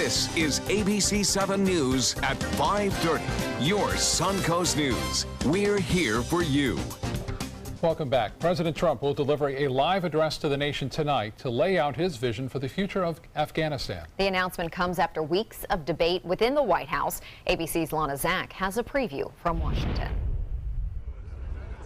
This is ABC7 News at 5:30. Your Suncoast News. We're here for you. Welcome back. President Trump will deliver a live address to the nation tonight to lay out his vision for the future of Afghanistan. The announcement comes after weeks of debate within the White House. ABC's Lana Zach has a preview from Washington.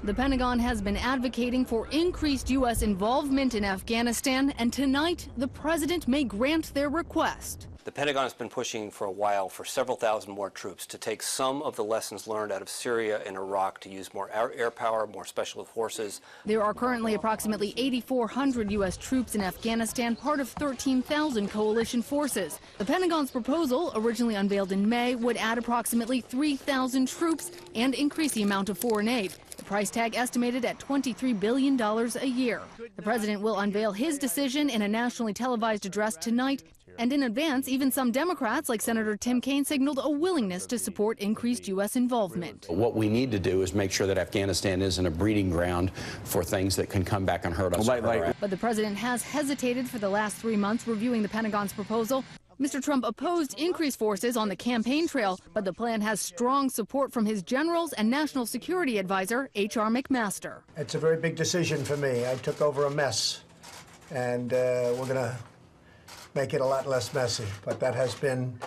The Pentagon has been advocating for increased U.S. involvement in Afghanistan, and tonight the president may grant their request. The Pentagon has been pushing for a while for several thousand more troops to take some of the lessons learned out of Syria and Iraq to use more air power, more special forces. There are currently approximately 8,400 U.S. troops in Afghanistan, part of 13,000 coalition forces. The Pentagon's proposal, originally unveiled in May, would add approximately 3,000 troops and increase the amount of foreign aid. The price tag estimated at $23 billion a year. The president will unveil his decision in a nationally televised address tonight. And in advance, even some Democrats, like Senator Tim Kaine, signaled a willingness to support increased U.S. involvement. What we need to do is make sure that Afghanistan isn't a breeding ground for things that can come back and hurt us. But the president has hesitated for the last 3 months reviewing the Pentagon's proposal. Mr. Trump opposed increased forces on the campaign trail, but the plan has strong support from his generals and National Security Advisor H.R. McMaster. It's a very big decision for me. I took over a mess, and we're going to make it a lot less messy. But that has been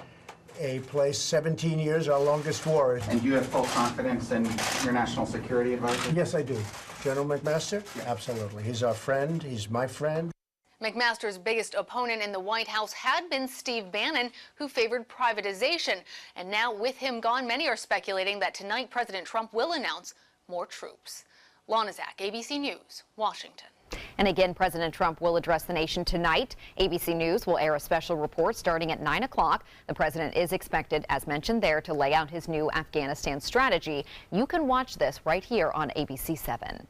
a place, 17 years, our longest war. And do you have full confidence in your National Security Advisor? Yes, I do. General McMaster? Yeah. Absolutely. He's our friend. He's my friend. McMaster's biggest opponent in the White House had been Steve Bannon, who favored privatization. And now, with him gone, many are speculating that tonight President Trump will announce more troops. Lana Zach, ABC News, Washington. And again, President Trump will address the nation tonight. ABC News will air a special report starting at 9 o'clock. The president is expected, as mentioned there, to lay out his new Afghanistan strategy. You can watch this right here on ABC7.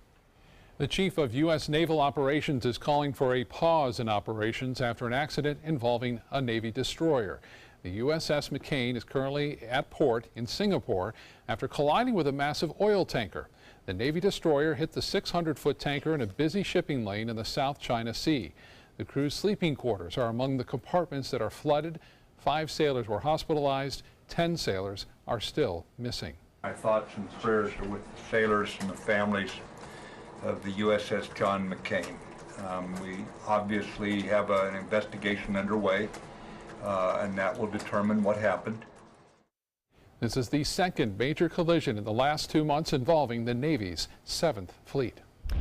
The chief of U.S. Naval Operations is calling for a pause in operations after an accident involving a Navy destroyer. The USS McCain is currently at port in Singapore after colliding with a massive oil tanker. The Navy destroyer hit the 600-foot tanker in a busy shipping lane in the South China Sea. The crew's sleeping quarters are among the compartments that are flooded. 5 sailors were hospitalized. 10 sailors are still missing. My thoughts and prayers are with the sailors and the families of the USS John McCain. We obviously have an investigation underway, and that will determine what happened. This is the second major collision in the last 2 months involving the Navy's 7th Fleet.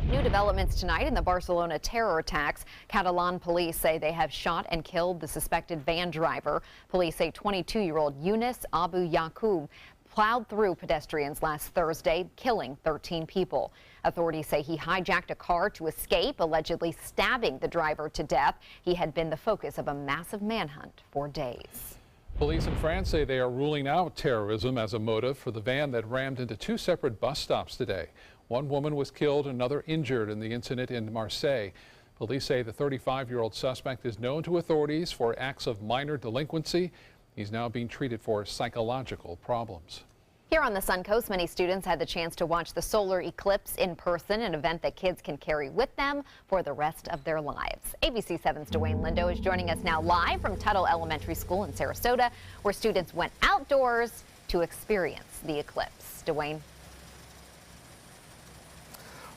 New developments tonight in the Barcelona terror attacks. Catalan police say they have shot and killed the suspected van driver. Police say 22-year-old Yunus Abu Yaqub plowed through pedestrians last Thursday, killing 13 people. Authorities say he hijacked a car to escape, allegedly stabbing the driver to death. He had been the focus of a massive manhunt for days. Police in France say they are ruling out terrorism as a motive for the van that rammed into 2 separate bus stops today. One woman was killed, another injured in the incident in Marseille. Police say the 35-year-old suspect is known to authorities for acts of minor delinquency. He's now being treated for psychological problems. Here on the Suncoast, many students had the chance to watch the solar eclipse in person, an event that kids can carry with them for the rest of their lives. ABC7's Dwayne Lindo is joining us now live from Tuttle Elementary School in Sarasota, where students went outdoors to experience the eclipse. Dwayne.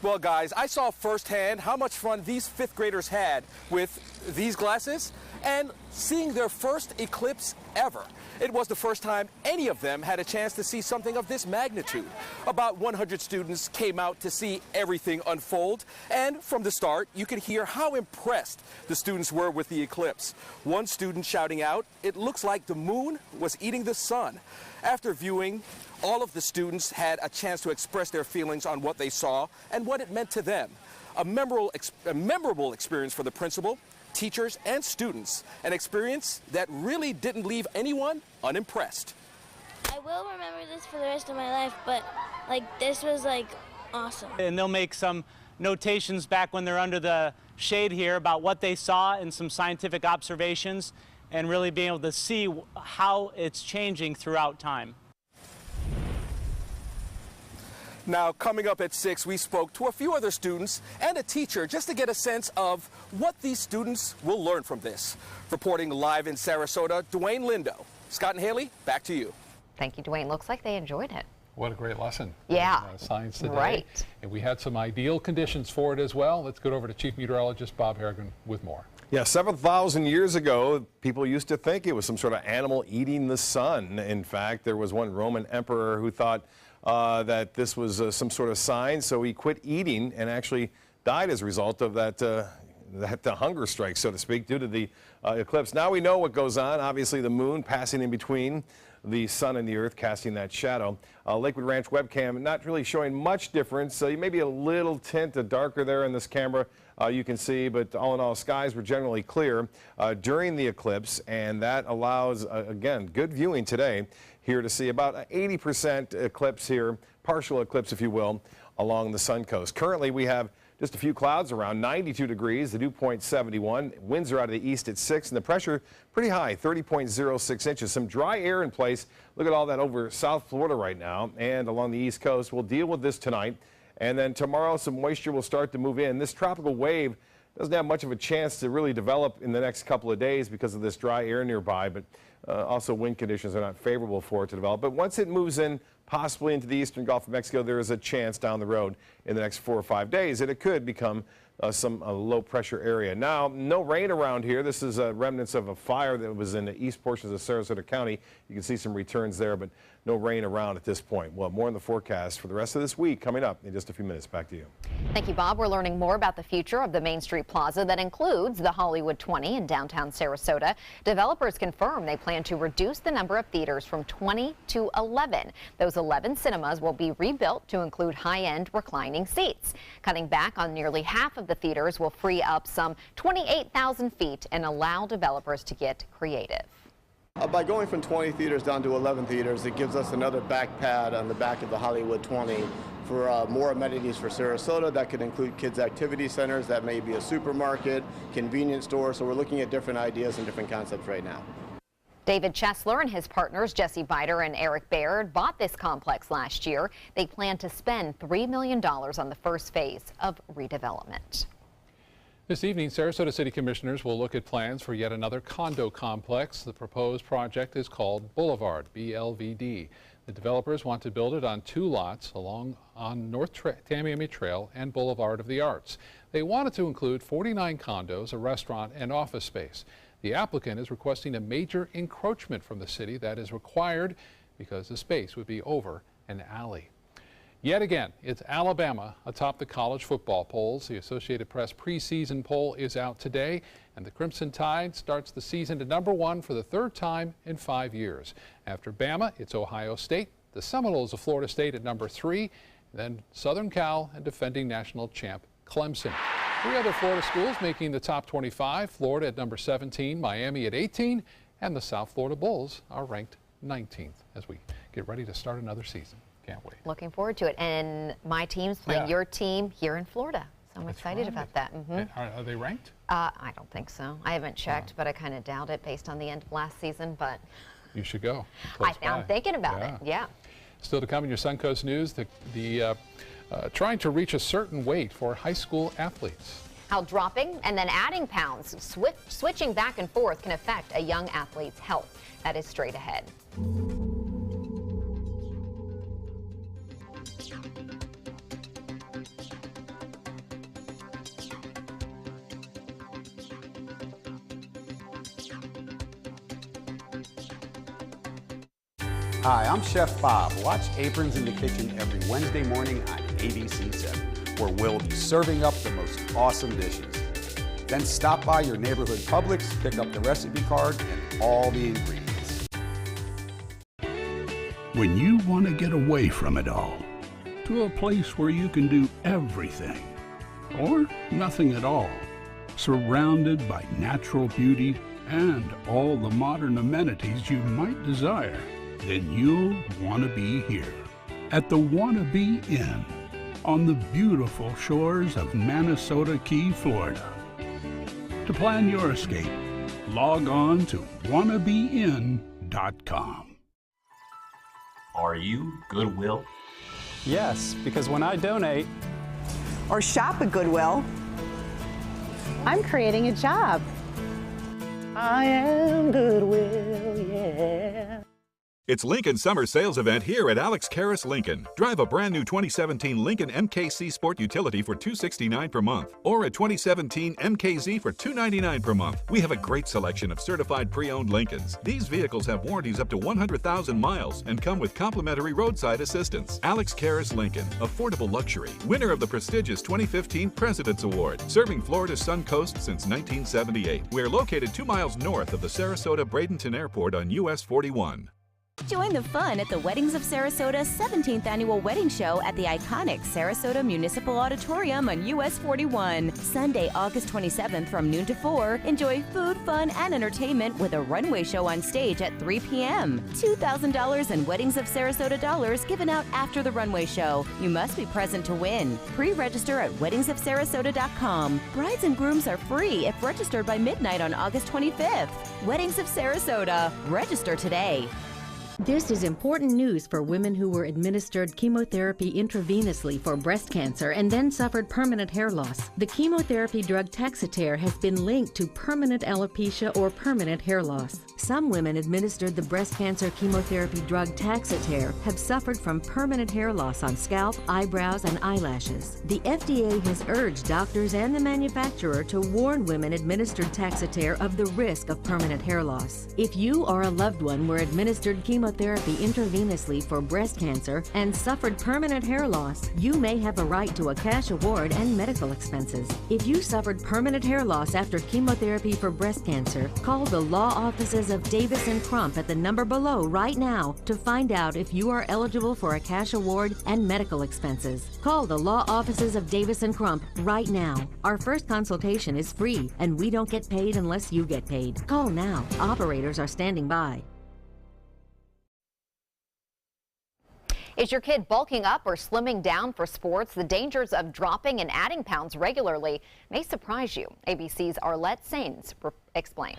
Well, guys, I saw firsthand how much fun these 5th graders had with these glasses and seeing their first eclipse ever. It was the first time any of them had a chance to see something of this magnitude. About 100 students came out to see everything unfold, and from the start, you could hear how impressed the students were with the eclipse. One student shouting out, "It looks like the moon was eating the sun." After viewing, all of the students had a chance to express their feelings on what they saw and what it meant to them. A memorable experience for the principal, teachers, and students. An experience that really didn't leave anyone unimpressed. I will remember this for the rest of my life, but this was awesome. And they'll make some notations back when they're under the shade here about what they saw and some scientific observations, and really being able to see how it's changing throughout time. Now, coming up at 6, we spoke to a few other students and a teacher just to get a sense of what these students will learn from this. Reporting live in Sarasota, Dwayne Lindo. Scott and Haley, back to you. Thank you, Dwayne. Looks like they enjoyed it. What a great lesson. Yeah. Science today. Right. And we had some ideal conditions for it as well. Let's go over to Chief Meteorologist Bob Harrigan with more. Yeah, 7,000 years ago, people used to think it was some sort of animal eating the sun. In fact, there was one Roman emperor who thought that this was some sort of sign, so he quit eating and actually died as a result of that hunger strike, so to speak, due to the eclipse. Now we know what goes on. Obviously, the moon passing in between the sun and the earth, casting that shadow. Lakewood Ranch webcam not really showing much difference. Maybe a little tint darker there in this camera you can see, but all in all, skies were generally clear during the eclipse, and that allows, again, good viewing today here to see about 80% eclipse here, partial eclipse, if you will, along the sun coast. Currently, we have just a few clouds around, 92 degrees, the dew point 71. Winds are out of the east at 6, and the pressure pretty high, 30.06 inches. Some dry air in place. Look at all that over South Florida right now and along the east coast. We'll deal with this tonight. And then tomorrow, some moisture will start to move in. This tropical wave doesn't have much of a chance to really develop in the next couple of days because of this dry air nearby, but also wind conditions are not favorable for it to develop. But once it moves in, possibly into the eastern Gulf of Mexico, there is a chance down the road in the next 4 or 5 days that it could become some low pressure area. Now, no rain around here. This is remnants of a fire that was in the east portions of Sarasota County. You can see some returns there, but no rain around at this point. Well, more in the forecast for the rest of this week coming up in just a few minutes. Back to you. Thank you, Bob. We're learning more about the future of the Main Street Plaza that includes the Hollywood 20 in downtown Sarasota. Developers confirm they plan to reduce the number of theaters from 20 to 11. Those 11 cinemas will be rebuilt to include high-end reclining seats. Cutting back on nearly half of the theaters will free up some 28,000 feet and allow developers to get creative. By going from 20 theaters down to 11 theaters, it gives us another back pad on the back of the Hollywood 20 for more amenities for Sarasota. That could include kids' activity centers, that may be a supermarket, convenience store. So we're looking at different ideas and different concepts right now. David Chesler and his partners Jesse Biter and Eric Baird bought this complex last year. They plan to spend $3 million on the first phase of redevelopment. This evening, Sarasota City Commissioners will look at plans for yet another condo complex. The proposed project is called Boulevard, BLVD. The developers want to build it on 2 lots along on North Tamiami Trail and Boulevard of the Arts. They want it to include 49 condos, a restaurant, and office space. The applicant is requesting a major encroachment from the city that is required because the space would be over an alley. Yet again, it's Alabama atop the college football polls. The Associated Press preseason poll is out today, and the Crimson Tide starts the season at #1 for the 3rd time in 5 years. After Bama, it's Ohio State, the Seminoles of Florida State at #3, then Southern Cal and defending national champ Clemson. 3 other Florida schools making the top 25, Florida at #17, Miami at 18, and the South Florida Bulls are ranked 19th as we get ready to start another season. Can't wait. Looking forward to it. And my team's playing your team here in Florida. So I'm excited about that. Are they ranked? I don't think so. I haven't checked, but I kind of doubt it based on the end of last season. But you should go. I'm thinking about it. Yeah. Still to come in your Suncoast News, trying to reach a certain weight for high school athletes. How dropping and then adding pounds, switching back and forth can affect a young athlete's health. That is straight ahead. Hi, I'm Chef Bob. Watch Aprons in the Kitchen every Wednesday morning on ABC7, where we'll be serving up the most awesome dishes. Then stop by your neighborhood Publix, pick up the recipe card and all the ingredients. When you want to get away from it all, to a place where you can do everything, or nothing at all, surrounded by natural beauty and all the modern amenities you might desire, then you'll want to be here at the Wanna Be Inn on the beautiful shores of Manasota Key, Florida. To plan your escape, log on to wannabeinn.com. Are you Goodwill? Yes, because when I donate or shop at Goodwill, I'm creating a job. I am Goodwill, yeah. It's Lincoln's summer sales event here at Alex Karras Lincoln. Drive a brand new 2017 Lincoln MKC Sport Utility for $269 per month, or a 2017 MKZ for $299 per month. We have a great selection of certified pre-owned Lincolns. These vehicles have warranties up to 100,000 miles and come with complimentary roadside assistance. Alex Karras Lincoln, affordable luxury, winner of the prestigious 2015 President's Award, serving Florida's Sun Coast since 1978. We're located 2 miles north of the Sarasota-Bradenton Airport on US 41. Join the fun at the Weddings of Sarasota 17th Annual Wedding Show at the iconic Sarasota Municipal Auditorium on US 41. Sunday, August 27th from noon to 4. Enjoy food, fun, and entertainment with a runway show on stage at 3 p.m. $2,000 in Weddings of Sarasota dollars given out after the runway show. You must be present to win. Pre-register at weddingsofsarasota.com. Brides and grooms are free if registered by midnight on August 25th. Weddings of Sarasota. Register today. This is important news for women who were administered chemotherapy intravenously for breast cancer and then suffered permanent hair loss. The chemotherapy drug Taxotere has been linked to permanent alopecia or permanent hair loss. Some women administered the breast cancer chemotherapy drug Taxotere have suffered from permanent hair loss on scalp, eyebrows, and eyelashes. The FDA has urged doctors and the manufacturer to warn women administered Taxotere of the risk of permanent hair loss. If you or a loved one were administered chemotherapy intravenously for breast cancer and suffered permanent hair loss, you may have a right to a cash award and medical expenses. If you suffered permanent hair loss after chemotherapy for breast cancer, call the law offices of Davis & Crump at the number below right now to find out if you are eligible for a cash award and medical expenses. Call the law offices of Davis & Crump right now. Our first consultation is free, and we don't get paid unless you get paid. Call now. Operators are standing by. Is your kid bulking up or slimming down for sports? The dangers of dropping and adding pounds regularly may surprise you. ABC's Arlette Sains explains.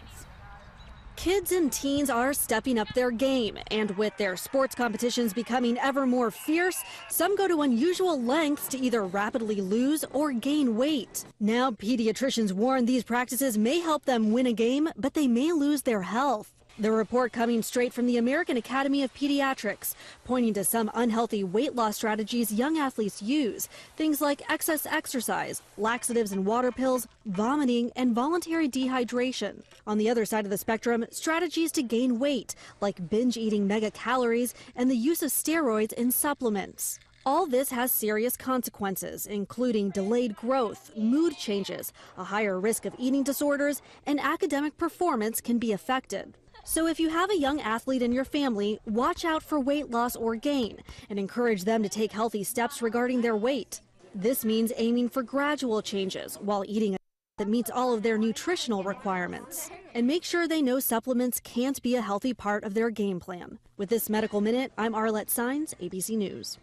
Kids and teens are stepping up their game, and with their sports competitions becoming ever more fierce, some go to unusual lengths to either rapidly lose or gain weight. Now, pediatricians warn these practices may help them win a game, but they may lose their health. The report coming straight from the American Academy of Pediatrics, pointing to some unhealthy weight loss strategies young athletes use. Things like excess exercise, laxatives and water pills, vomiting, and voluntary dehydration. On the other side of the spectrum, strategies to gain weight, like binge eating mega calories and the use of steroids in supplements. All this has serious consequences, including delayed growth, mood changes, a higher risk of eating disorders, and academic performance can be affected. So if you have a young athlete in your family, watch out for weight loss or gain and encourage them to take healthy steps regarding their weight. This means aiming for gradual changes while eating a that meets all of their nutritional requirements. And make sure they know supplements can't be a healthy part of their game plan. With this Medical Minute, I'm Arlette Sains, ABC News.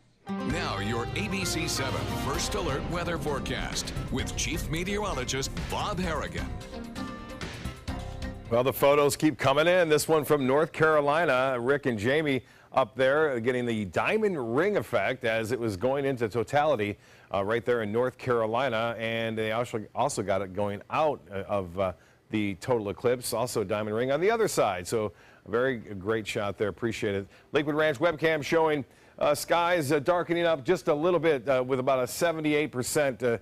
Now your ABC7 First Alert weather forecast with Chief Meteorologist Bob Harrigan. Well, the photos keep coming in. This one from North Carolina. Rick and Jamie up there getting the diamond ring effect as it was going into totality right there in North Carolina. And they also got it going out of the total eclipse. Also a diamond ring on the other side. So a very great shot there. Appreciate it. Lakewood Ranch webcam showing skies darkening up just a little bit with about a 78%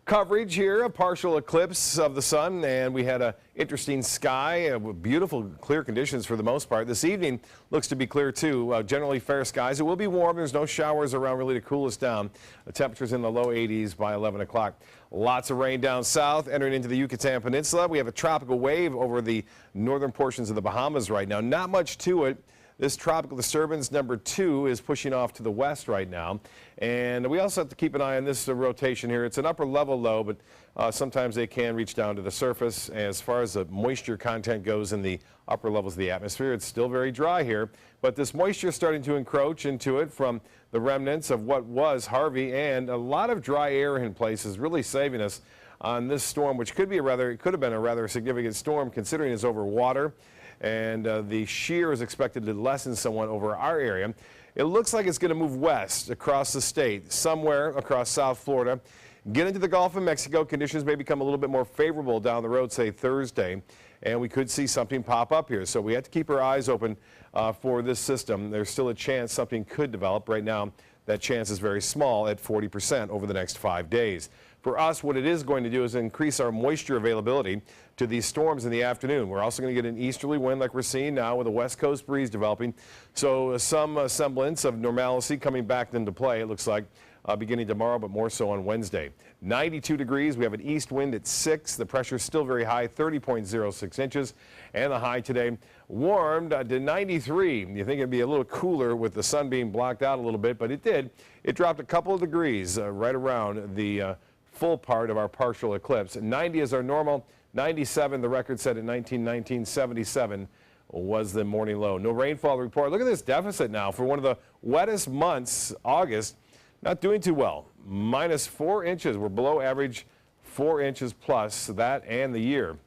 coverage here, a partial eclipse of the sun, and we had an interesting sky with beautiful clear conditions for the most part. This evening looks to be clear too. Generally fair skies. It will be warm. There's no showers around really to cool us down. The temperatures in the low 80s by 11 o'clock. Lots of rain down south entering into the Yucatan Peninsula. We have a tropical wave over the northern portions of the Bahamas right now. Not much to it. This tropical disturbance number 2 is pushing off to the west right now. And we also have to keep an eye on this rotation here. It's an upper level low, but sometimes they can reach down to the surface. As far as the moisture content goes in the upper levels of the atmosphere, it's still very dry here. But this moisture is starting to encroach into it from the remnants of what was Harvey, and a lot of dry air in places really saving us on this storm, which could have been a rather significant storm considering it's over water. and the shear is expected to lessen somewhat over our area. It looks like it's going to move west across the state, somewhere across South Florida. Get into the Gulf of Mexico. Conditions may become a little bit more favorable down the road, say Thursday, and we could see something pop up here. So we have to keep our eyes open for this system. There's still a chance something could develop. Right now, that chance is very small at 40% over the next 5 days. For us, what it is going to do is increase our moisture availability to these storms in the afternoon. We're also going to get an easterly wind like we're seeing now with a west coast breeze developing. So some semblance of normalcy coming back into play, it looks like, beginning tomorrow, but more so on Wednesday. 92 degrees. We have an east wind at 6. The pressure is still very high, 30.06 inches. And the high today warmed to 93. You think it'd be a little cooler with the sun being blocked out a little bit, but it did. It dropped a couple of degrees right around the full part of our partial eclipse. 90 is our normal. 97, the record set in 1919. 77 was the morning low. No rainfall report. Look at this deficit now for one of the wettest months, August. Not doing too well. Minus 4 inches. We're below average 4 inches plus that and the year.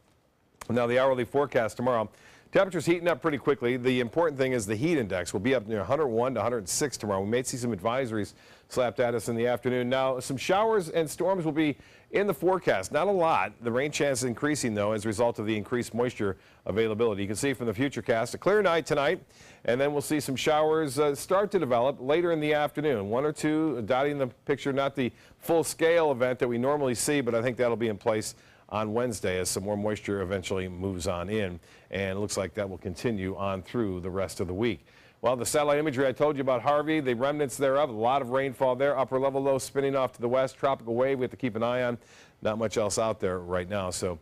Now the hourly forecast tomorrow. Temperatures heating up pretty quickly. The important thing is the heat index will be up near 101 to 106 tomorrow. We may see some advisories slapped at us in the afternoon. Now, some showers and storms will be in the forecast. Not a lot. The rain chance is increasing, though, as a result of the increased moisture availability. You can see from the Futurecast a clear night tonight, and then we'll see some showers start to develop later in the afternoon. 1 or 2 dotting the picture, not the full-scale event that we normally see, but I think that'll be in place on Wednesday as some more moisture eventually moves on in, and it looks like that will continue on through the rest of the week. Well, the satellite imagery I told you about Harvey, the remnants thereof, a lot of rainfall there, upper level low spinning off to the west, tropical wave we have to keep an eye on. Not much else out there right now, so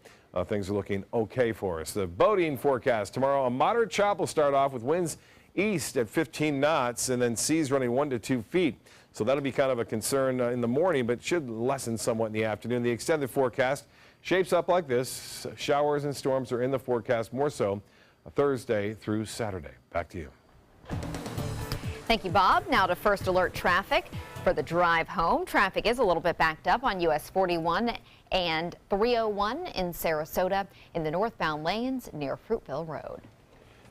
things are looking okay for us. The boating forecast tomorrow, a moderate chop will start off with winds east at 15 knots and then seas running 1 to 2 feet. So that'll be kind of a concern in the morning, but should lessen somewhat in the afternoon. The extended forecast shapes up like this. Showers and storms are in the forecast, more so Thursday through Saturday. Back to you. Thank you, Bob. Now to First Alert traffic. For the drive home, traffic is a little bit backed up on US 41 and 301 in Sarasota in the northbound lanes near Fruitville Road.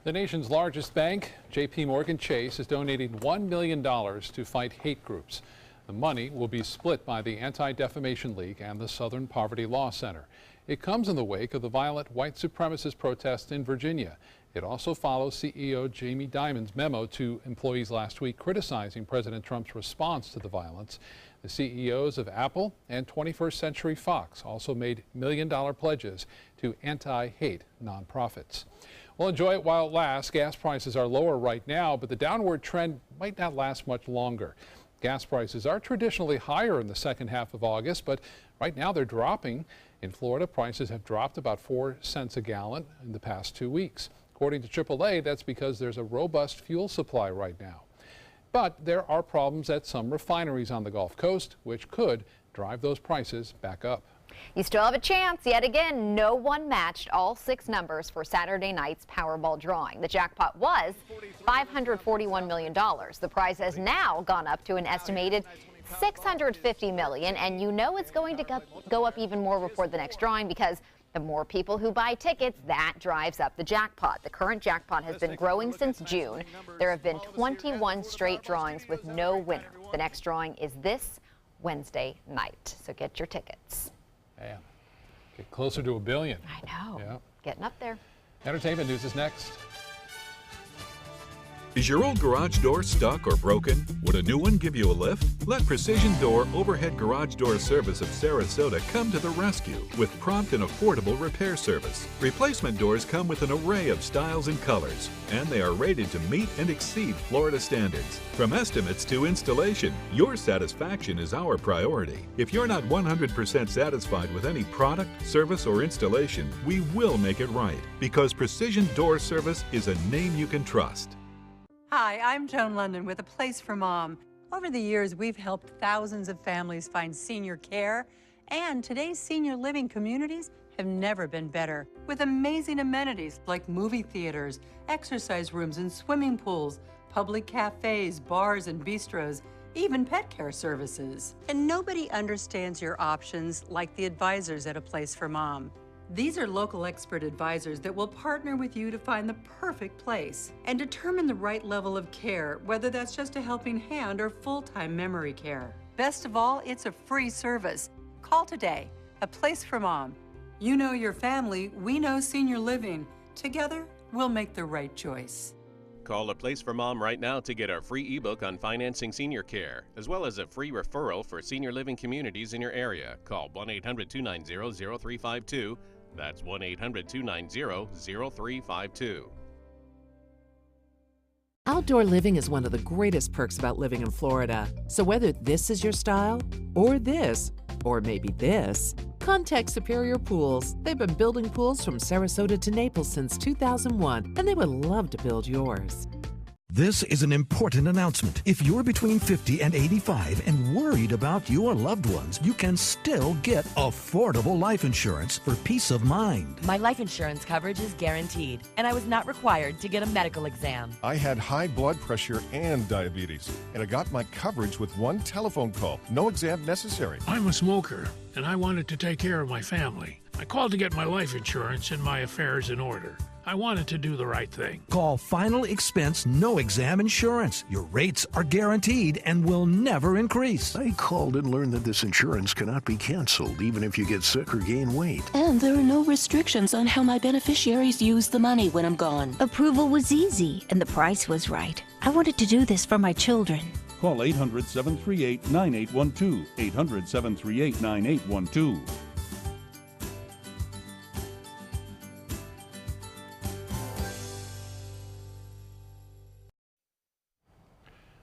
The nation's largest bank, J.P. Morgan Chase, is donating $1 million to fight hate groups. The money will be split by the Anti-Defamation League and the Southern Poverty Law Center. It comes in the wake of the violent white supremacist protests in Virginia. It also follows CEO Jamie Dimon's memo to employees last week criticizing President Trump's response to the violence. The CEOs of Apple and 21st Century Fox also made million-dollar pledges to anti-hate nonprofits. Well, enjoy it while it lasts. Gas prices are lower right now, but the downward trend might not last much longer. Gas prices are traditionally higher in the second half of August, but right now they're dropping. In Florida, prices have dropped about 4 cents a gallon in the past 2 weeks. According to AAA, that's because there's a robust fuel supply right now. But there are problems at some refineries on the Gulf Coast, which could drive those prices back up. You still have a chance. Yet again, no one matched all 6 numbers for Saturday night's Powerball drawing. The jackpot was $541 million. The prize has now gone up to an estimated $650 million, and you know it's going to go up even more before the next drawing because the more people who buy tickets, that drives up the jackpot. The current jackpot has been growing since June. There have been 21 straight drawings with no winner. The next drawing is this Wednesday night, so get your tickets. Man, get closer to $1 billion. I know. Yeah. Getting up there. Entertainment news is next. Is your old garage door stuck or broken? Would a new one give you a lift? Let Precision Door Overhead Garage Door Service of Sarasota come to the rescue with prompt and affordable repair service. Replacement doors come with an array of styles and colors, and they are rated to meet and exceed Florida standards. From estimates to installation, your satisfaction is our priority. If you're not 100% satisfied with any product, service, or installation, we will make it right, because Precision Door Service is a name you can trust. Hi, I'm Joan London with A Place for Mom. Over the years, we've helped thousands of families find senior care, and today's senior living communities have never been better. With amazing amenities like movie theaters, exercise rooms and swimming pools, public cafes, bars and bistros, even pet care services. And nobody understands your options like the advisors at A Place for Mom. These are local expert advisors that will partner with you to find the perfect place and determine the right level of care, whether that's just a helping hand or full-time memory care. Best of all, it's a free service. Call today. A Place for Mom. You know your family, we know senior living. Together, we'll make the right choice. Call A Place for Mom right now to get our free ebook on financing senior care, as well as a free referral for senior living communities in your area. Call 1-800-290-0352. That's 1-800-290-0352. Outdoor living is one of the greatest perks about living in Florida. So whether this is your style, or this, or maybe this, contact Superior Pools. They've been building pools from Sarasota to Naples since 2001, and they would love to build yours. This is an important announcement. If you're between 50 and 85 and worried about your loved ones, you can still get affordable life insurance for peace of mind. My life insurance coverage is guaranteed, and I was not required to get a medical exam. I had high blood pressure and diabetes, and I got my coverage with one telephone call. No exam necessary. I'm a smoker, and I wanted to take care of my family. I called to get my life insurance and my affairs in order. I wanted to do the right thing. Call Final Expense No Exam Insurance. Your rates are guaranteed and will never increase. I called and learned that this insurance cannot be canceled even if you get sick or gain weight. And there are no restrictions on how my beneficiaries use the money when I'm gone. Approval was easy and the price was right. I wanted to do this for my children. Call 800-738-9812. 800-738-9812.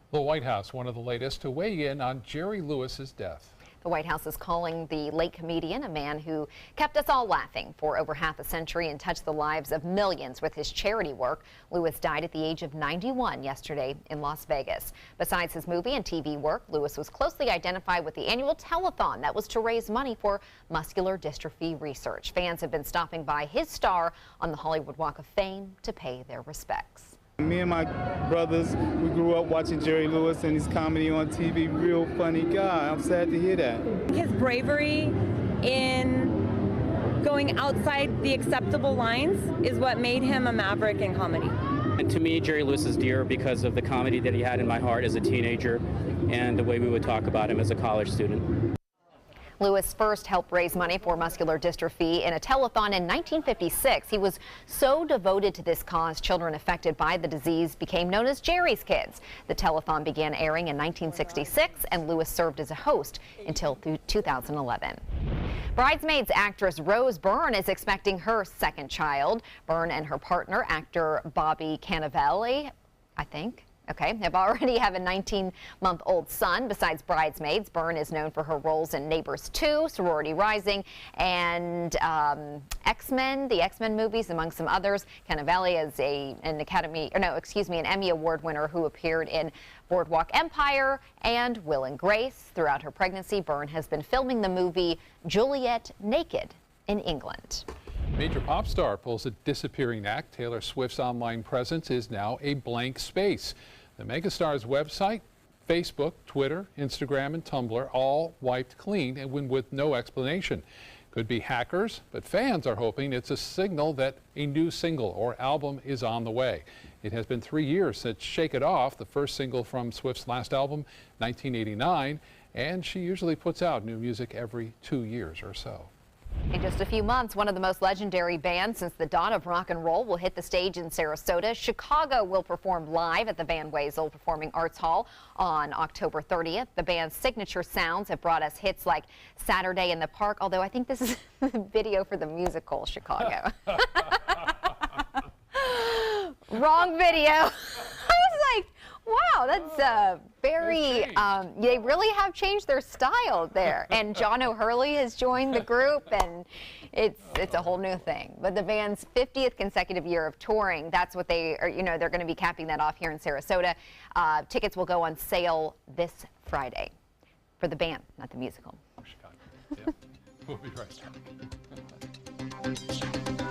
The White House, one of the latest to weigh in on Jerry Lewis's death. The White House is calling the late comedian a man who kept us all laughing for over half a century and touched the lives of millions with his charity work. Lewis died at the age of 91 yesterday in Las Vegas. Besides his movie and TV work, Lewis was closely identified with the annual telethon that was to raise money for muscular dystrophy research. Fans have been stopping by his star on the Hollywood Walk of Fame to pay their respects. Me and my brothers, we grew up watching Jerry Lewis and his comedy on TV. Real funny guy. I'm sad to hear that. His bravery in going outside the acceptable lines is what made him a maverick in comedy. And to me, Jerry Lewis is dear because of the comedy that he had in my heart as a teenager and the way we would talk about him as a college student. Lewis first helped raise money for muscular dystrophy in a telethon in 1956. He was so devoted to this cause, children affected by the disease became known as Jerry's Kids. The telethon began airing in 1966, and Lewis served as a host until 2011. Bridesmaids actress Rose Byrne is expecting her second child. Byrne and her partner, actor Bobby Cannavale, have already have a 19-month-old son. Besides Bridesmaids, Byrne is known for her roles in Neighbors 2, Sorority Rising, and X-Men, the X-Men movies, among some others. Cannavale is an Emmy Award winner who appeared in Boardwalk Empire and Will and Grace. Throughout her pregnancy, Byrne has been filming the movie Juliet Naked in England. Major pop star pulls a disappearing act. Taylor Swift's online presence is now a blank space. The megastar's website, Facebook, Twitter, Instagram, and Tumblr all wiped clean and with no explanation. Could be hackers, but fans are hoping it's a signal that a new single or album is on the way. It has been 3 years since Shake It Off, the first single from Swift's last album, 1989, and she usually puts out new music every 2 years or so. In just a few months, one of the most legendary bands since the dawn of rock and roll will hit the stage in Sarasota. Chicago will perform live at the Van Wezel Performing Arts Hall on October 30th. The band's signature sounds have brought us hits like Saturday in the Park, although I think this is the video for the musical Chicago. Wrong video. I was like, wow, that's very, they really have changed their style there. And John O'Hurley has joined the group, and it's a whole new thing. But the band's 50th consecutive year of touring, that's what they are, they're going to be capping that off here in Sarasota. Tickets will go on sale this Friday for the band, not the musical. Chicago. Yeah. We'll be right back.